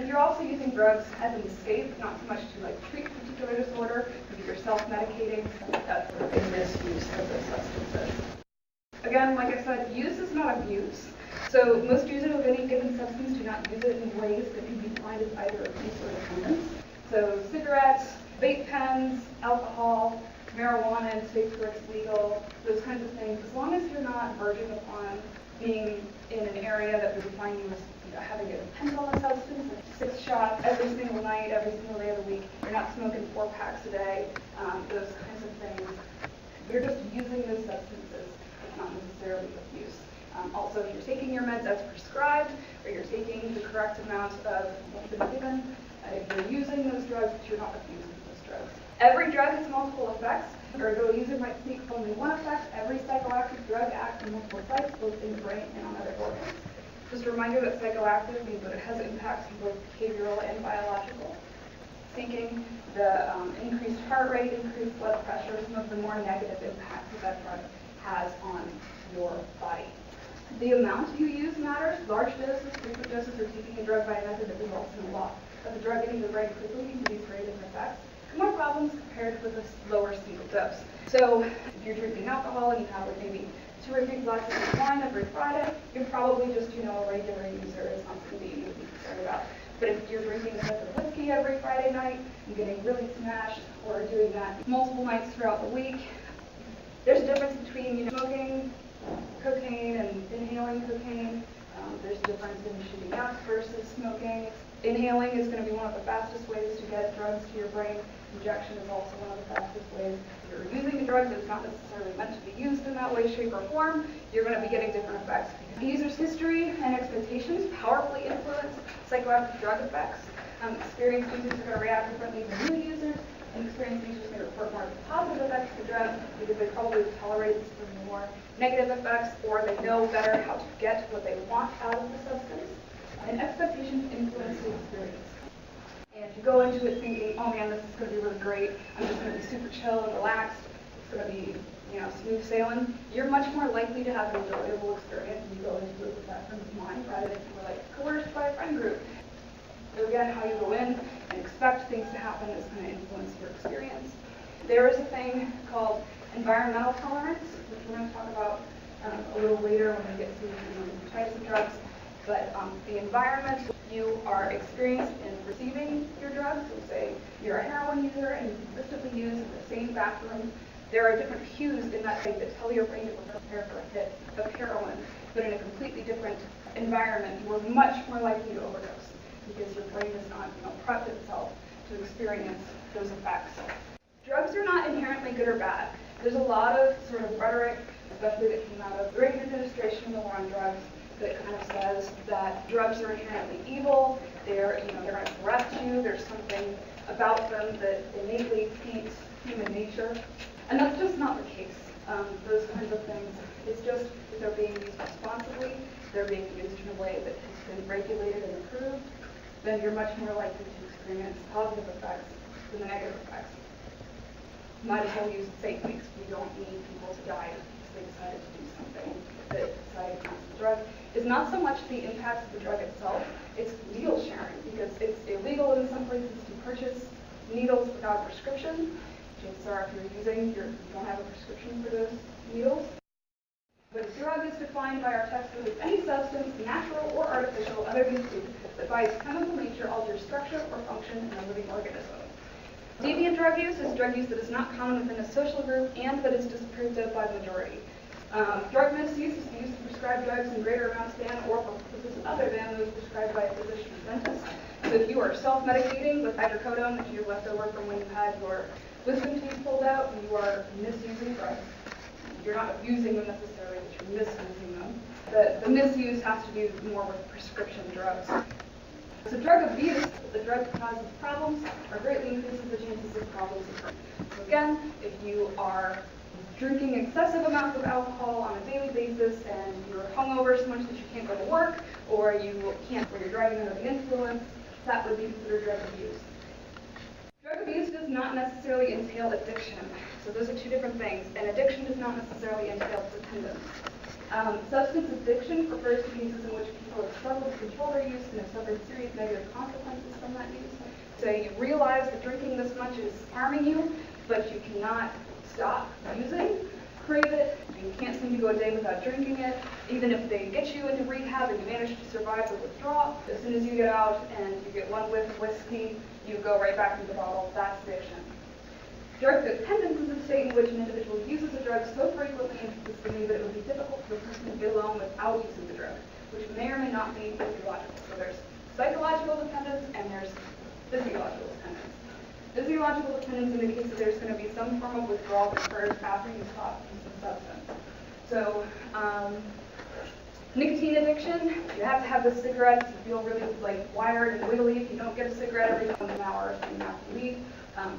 you're also using drugs as an escape, not so much to treat a particular disorder, but you're self-medicating, that's sort of a misuse of those substances. Again, like I said, use is not abuse. So most users of any given substance do not use it in ways that can be defined as either abuse or dependence. So cigarettes, vape pens, alcohol, marijuana in states where it's legal, those kinds of things, as long as you're not verging upon being in an area that would define you as having a dependent on a substance, like 6 shots every single night, every single day of the week, you're not smoking 4 packs a day, those kinds of things. You're just using those substances, it's not necessarily abuse. Also, if you're taking your meds as prescribed, or you're taking the correct amount of what's been given, if you're using those drugs, you're not abusing those drugs. Every drug has multiple effects, or though a user might seek only one effect, every psychoactive drug acts in multiple sites, both in the brain and on other organs. Just a reminder that psychoactive means that it has impacts on both behavioral and biological. Seeking the increased heart rate, increased blood pressure, some of the more negative impacts that drug has on your body. The amount you use matters. Large doses, frequent doses, or taking a drug by a method that results in a lot of the drug getting to the brain quickly can produce very different effects. More problems compared with a lower single dose. So if you're drinking alcohol and you have maybe 2 or 3 glasses of wine every Friday, you're probably just a regular user. It's not something that you need to be concerned about. But if you're drinking a sip of whiskey every Friday night and getting really smashed, or doing that multiple nights throughout the week, there's a difference between smoking cocaine and inhaling cocaine. There's a difference in shooting out versus smoking. Inhaling is going to be one of the fastest ways to get drugs to your brain. Injection is also one of the fastest ways. If you're using a drug that's not necessarily meant to be used in that way, shape, or form, you're going to be getting different effects. The user's history and expectations powerfully influence psychoactive drug effects. Experienced users are going to react differently than new users, and experienced users may report more positive effects of the drug because they probably tolerated some more negative effects, or they know better how to get what they want out of the substance. And expectations influence the experience. And if you go into it thinking, oh man, this is going to be really great, I'm just going to be super chill and relaxed, it's going to be smooth sailing, you're much more likely to have an enjoyable experience when you go into it with that frame of mind rather than if you were coerced by a friend group. So again, how you go in and expect things to happen is going to influence your experience. There is a thing called environmental tolerance, which we're going to talk about a little later when we get to the types of drugs. But the environment you are experienced in receiving your drugs, so say you're a heroin user and you consistently use in the same bathroom, there are different cues in that thing that tell your brain to prepare for a hit of heroin, but in a completely different environment, you are much more likely to overdose because your brain has not prepped itself to experience those effects. Drugs are not inherently good or bad. There's a lot of sort of rhetoric, especially that came out of the Reagan administration in the war on drugs, that kind of says that drugs are inherently evil, they're going to corrupt you, there's something about them that innately taints human nature. And that's just not the case. Those kinds of things, it's just if they're being used responsibly, they're being used in a way that has been regulated and approved, then you're much more likely to experience positive effects than the negative effects. Might as well use it safely because we don't need people to die because they decided to do something that decided against the drug. Is not so much the impact of the drug itself, it's needle sharing, because it's illegal in some places to purchase needles without a prescription. Chances are if you're using, you don't have a prescription for those needles. But a drug is defined by our textbook as any substance, natural or artificial, other than food, that by its chemical nature alters structure or function in a living organism. Deviant drug use is drug use that is not common within a social group and that is disapproved of by the majority. Drug misuse is the use of prescribed drugs in greater amounts than or for purposes other than those prescribed by a physician or dentist. So if you are self-medicating with hydrocodone, which is left over from when you had your wisdom teeth pulled out, you are misusing drugs. You're not abusing them necessarily, but you're misusing them. The misuse has to do more with prescription drugs. So drug abuse, if the drug causes problems, or greatly increases the chances of problems occurring. So again, if you are drinking excessive amounts of alcohol on a daily basis and you're hungover so much that you can't go to work, or you're driving under the influence, that would be considered drug abuse. Drug abuse does not necessarily entail addiction. So those are two different things. And addiction does not necessarily entail dependence. Substance addiction refers to cases in which people have struggled to control their use and have suffered serious negative consequences from that use. So you realize that drinking this much is harming you, but you cannot stop using, crave it, you can't seem to go a day without drinking it. Even if they get you into rehab and you manage to survive the withdrawal, as soon as you get out and you get one whiff of whiskey, you go right back into the bottle. That's addiction. Drug dependence is a state in which an individual uses a drug so frequently and consistently that it would be difficult for a person to get along without using the drug, which may or may not be physiological. So there's psychological dependence and there's physiological dependence. Physiological dependence indicates that there's going to be some form of withdrawal that occurs after you stop using the substance. So, nicotine addiction, you have to have the cigarettes, you feel really wired and wiggly if you don't get a cigarette every 1 hour, so you have to leave.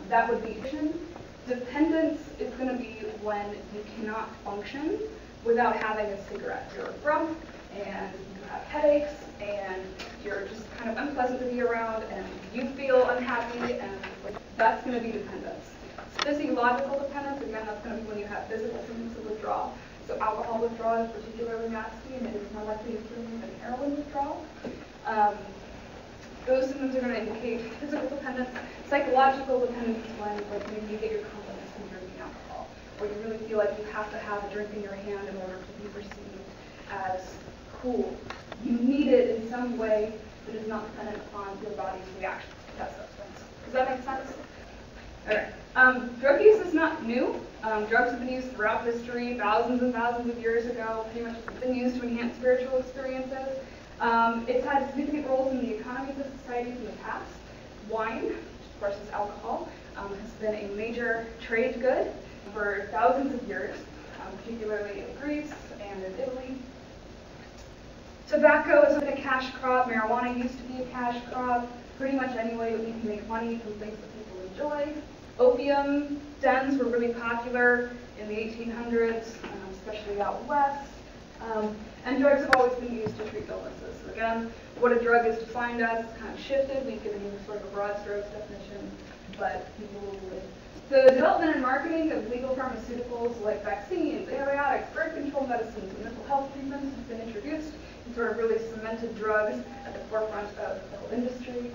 That would be addiction. Dependence is going to be when you cannot function without having a cigarette. You're drunk and you have headaches and you're just kind of unpleasant to be around and you feel unhappy, and that's going to be dependence. Physiological dependence, again, that's going to be when you have physical symptoms of withdrawal. So alcohol withdrawal is particularly nasty and it is more likely to kill you than heroin withdrawal. Those symptoms are going to indicate physical dependence. Psychological dependence is when maybe you get your confidence from drinking alcohol, or you really feel like you have to have a drink in your hand in order to be perceived as cool. You need it in some way that is not dependent upon your body's reaction to that substance. Does that make sense? All right. Drug use is not new. Drugs have been used throughout history, thousands and thousands of years ago. Pretty much it's been used to enhance spiritual experiences. It's had significant roles in the economies of societies in the past. Wine, which of course is alcohol, has been a major trade good for thousands of years, particularly in Greece and in Italy. Tobacco has been a cash crop. Marijuana used to be a cash crop. Pretty much any way that we can make money from things that people enjoy. Opium dens were really popular in the 1800s, especially out west. And drugs have always been used to treat illnesses. So again, what a drug is defined as is kind of shifted. We've given you sort of a broad strokes definition, but people would. The development and marketing of legal pharmaceuticals like vaccines, antibiotics, birth control medicines, and mental health treatments have been introduced and sort of really cemented drugs at the forefront of the whole industry.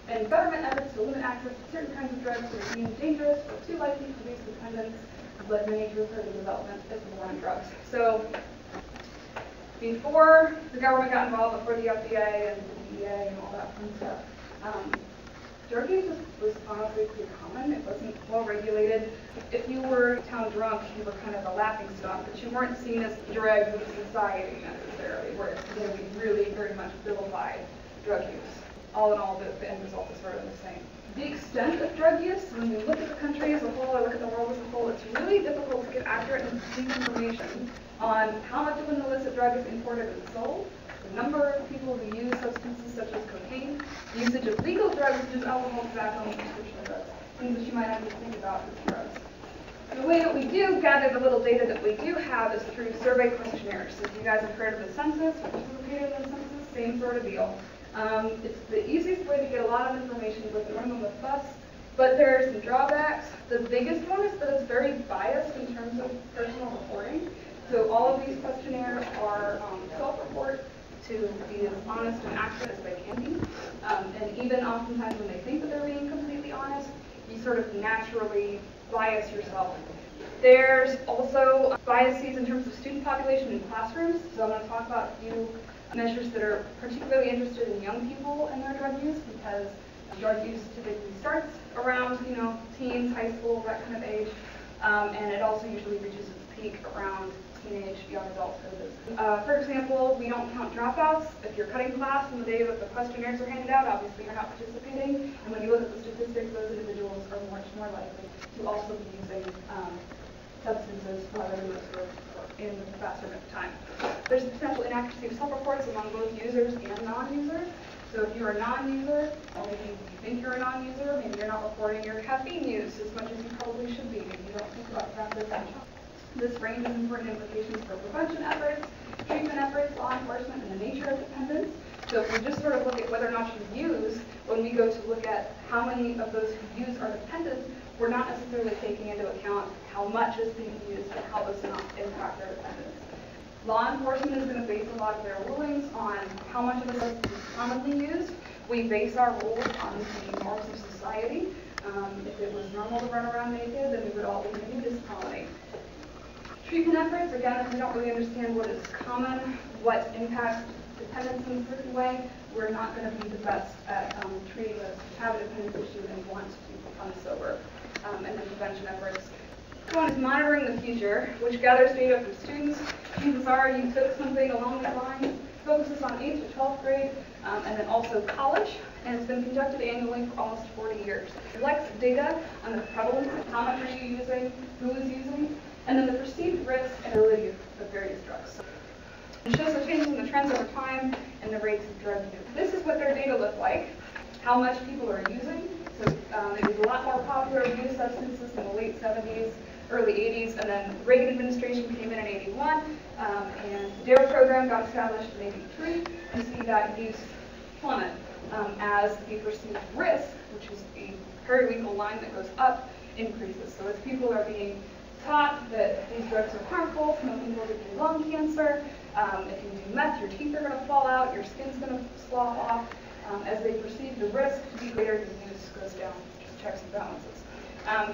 And government efforts to limit access to certain kinds of drugs that are deemed dangerous or too likely to produce dependence have led many to refer to the development as the war on drugs. So before the government got involved, before the FDA and the DEA and all that fun stuff, drug use was honestly pretty common. It wasn't well regulated. If you were town drunk, you were kind of a laughing stock, but you weren't seen as dregs of society necessarily, where it's going to be really very much vilified drug use. All in all, the end result is sort of the same. The extent of drug use, when we look at the country as a whole, or look at the world as a whole, it's really difficult to get accurate and complete information on how much of an illicit drug is imported and sold, the number of people who use substances such as cocaine, the usage of legal drugs such as alcohol, tobacco, and prescription drugs, things that you might have to think about with drugs. The way that we do gather the little data that we do have is through survey questionnaires. So if you guys have heard of the census, or participated in the census, same sort of deal. It's the easiest way to get a lot of information with the minimum of fuss, but there are some drawbacks. The biggest one is that it's very biased in terms of personal reporting. So all of these questionnaires are self-report to be as honest and accurate as they can be. And even oftentimes when they think that they're being completely honest, you sort of naturally bias yourself. There's also biases in terms of student population in classrooms. So I'm going to talk about a few measures that are particularly interested in young people and their drug use, because drug use typically starts around, teens, high school, that kind of age, and it also usually reaches its peak around teenage, young adulthood. For example, we don't count dropouts. If you're cutting class on the day that the questionnaires are handed out, obviously you're not participating, and when you look at the statistics, those individuals are much more likely to also be using substances rather than those who are in the classroom at the time. There's a potential inaccuracy of self-reports among both users and non-users. So if you're a non-user, or maybe you think you're a non-user, maybe you're not reporting your caffeine use as much as you probably should be. Maybe you don't think about that much. This ranges important implications for prevention efforts, treatment efforts, law enforcement, and the nature of dependence. So if we just sort of look at whether or not you use, when we go to look at how many of those who use are dependent, we're not necessarily taking into account how much is being used and how this will impact their dependence. Law enforcement is going to base a lot of their rulings on how much of a substance is commonly used. We base our rules on the norms of society. If it was normal to run around naked, then we would all be in a nudist colony. Treatment efforts, again, if we don't really understand what is common, what impacts dependence in a certain way, we're not going to be the best at treating those who have a dependence issue and want to become sober. And then prevention efforts. One is monitoring the future, which gathers data from students. Chances are you took something along these lines, focuses on 8th to 12th grade, and then also college, and it's been conducted annually for almost 40 years. It collects data on the prevalence of how much are you using, who is using, and then the perceived risk and ability of various drugs. It shows the changes in the trends over time and the rates of drug use. This is what their data look like, how much people are using. So it was a lot more popular use substances in the late 70s, early 80s, and then the Reagan administration came in 81, and the DARE program got established in 83. You see that use plummet as the perceived risk, which is the periwinkle line that goes up, increases. So as people are being taught that these drugs are harmful, smoking will give you lung cancer, if you do meth, your teeth are going to fall out, your skin's going to slough off. As they perceive the risk to be greater, the use goes down, just checks and balances.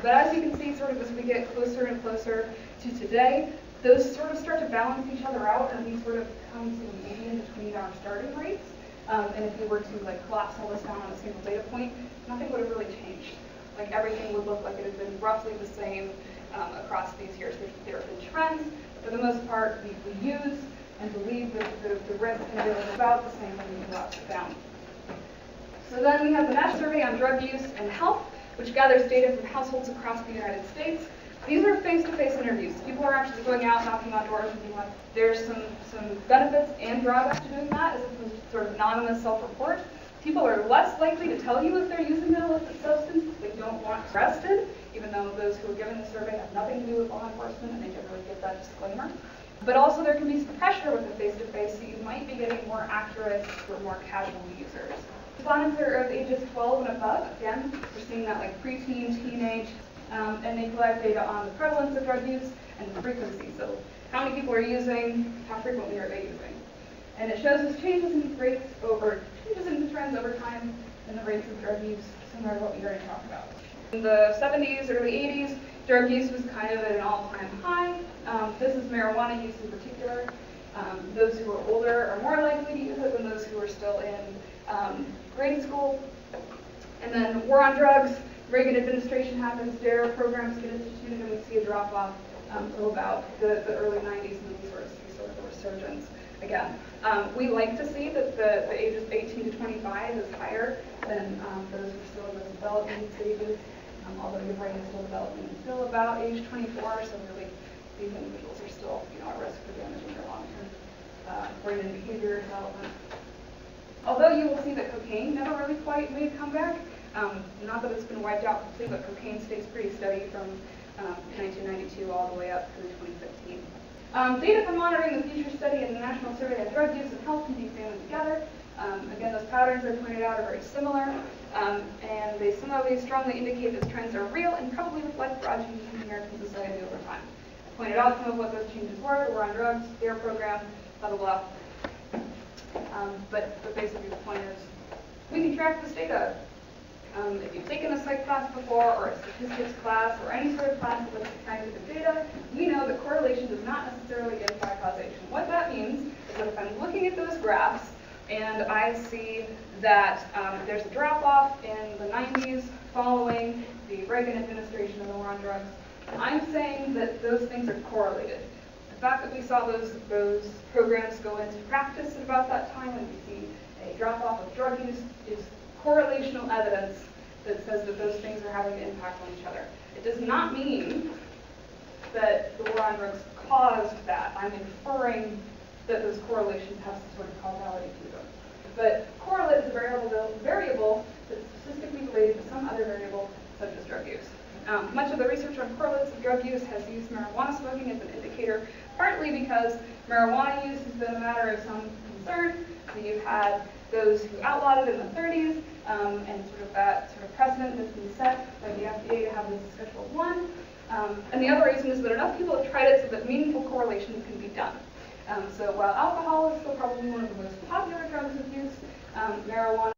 But as you can see, sort of as we get closer and closer to today, those sort of start to balance each other out, and we sort of come to a median between our starting rates. And if you were to collapse all this down on a single data point, nothing would have really changed. Everything would look like it had been roughly the same across these years. There have been trends, but for the most part, we use and believe that the risk and is about the same when you collapse it down. So then we have the National Survey on Drug Use and Health, which gathers data from households across the United States. These are face-to-face interviews. People are actually going out, knocking on doors, and being like, there's some benefits and drawbacks to doing that, as opposed to sort of anonymous self-report. People are less likely to tell you if they're using an illicit substance if they don't want arrested, even though those who are given the survey have nothing to do with law enforcement, and they generally give that disclaimer. But also there can be some pressure with the face-to-face, so you might be getting more accurate or more casual users. Respondents are of ages 12 and above. Again, we're seeing that preteen, teenage, and they collect data on the prevalence of drug use and the frequency. So how many people are using, how frequently are they using? And it shows us changes in rates changes in the trends over time and the rates of drug use, similar to what we already talked about. In the 70s, early 80s, drug use was kind of at an all-time high. This is marijuana use in particular. Those who are older are more likely to use it than those who are still in grade school. And then war on drugs, Reagan administration happens, DARE programs get instituted, and we see a drop-off till about the early 90s, and then we sort of see sort of a resurgence again. We like to see that the ages 18 to 25 is higher than those who are still in those development stages, although your brain is still developing until about age 24, so really these individuals are still at risk for damaging their long-term brain and behavior development. Although you will see that cocaine never really quite made a comeback, not that it's been wiped out completely, but cocaine stays pretty steady from 1992 all the way up through 2015. Data for monitoring the future study and the National Survey on Drug Use and Health can be examined together. Again, those patterns I pointed out are very similar, and they similarly strongly indicate that trends are real and probably reflect broad changes in American society over time. I pointed out some of what those changes were. The war on drugs, DARE program, blah, blah, blah. But basically the point is, we can track this data. If you've taken a psych class before, or a statistics class, or any sort of class that looks at scientific data, we know that correlation does not necessarily imply causation. What that means is that if I'm looking at those graphs, and I see that there's a drop-off in the 90s following the Reagan administration and the war on drugs, I'm saying that those things are correlated. The fact that we saw those programs go into practice at about that time, and we see a drop-off of drug use, is correlational evidence that says that those things are having an impact on each other. It does not mean that the war on drugs caused that. I'm inferring that those correlations have some sort of causality to them. But correlate is a variable that's statistically related to some other variable, such as drug use. Much of the research on correlates of drug use has used marijuana smoking as an indicator, partly because marijuana use has been a matter of some concern. So you've had those who outlawed it in the 30s, and sort of that sort of precedent that's been set by the FDA to have this as Schedule 1. And the other reason is that enough people have tried it so that meaningful correlations can be done. So while alcohol is still probably one of the most popular drugs marijuana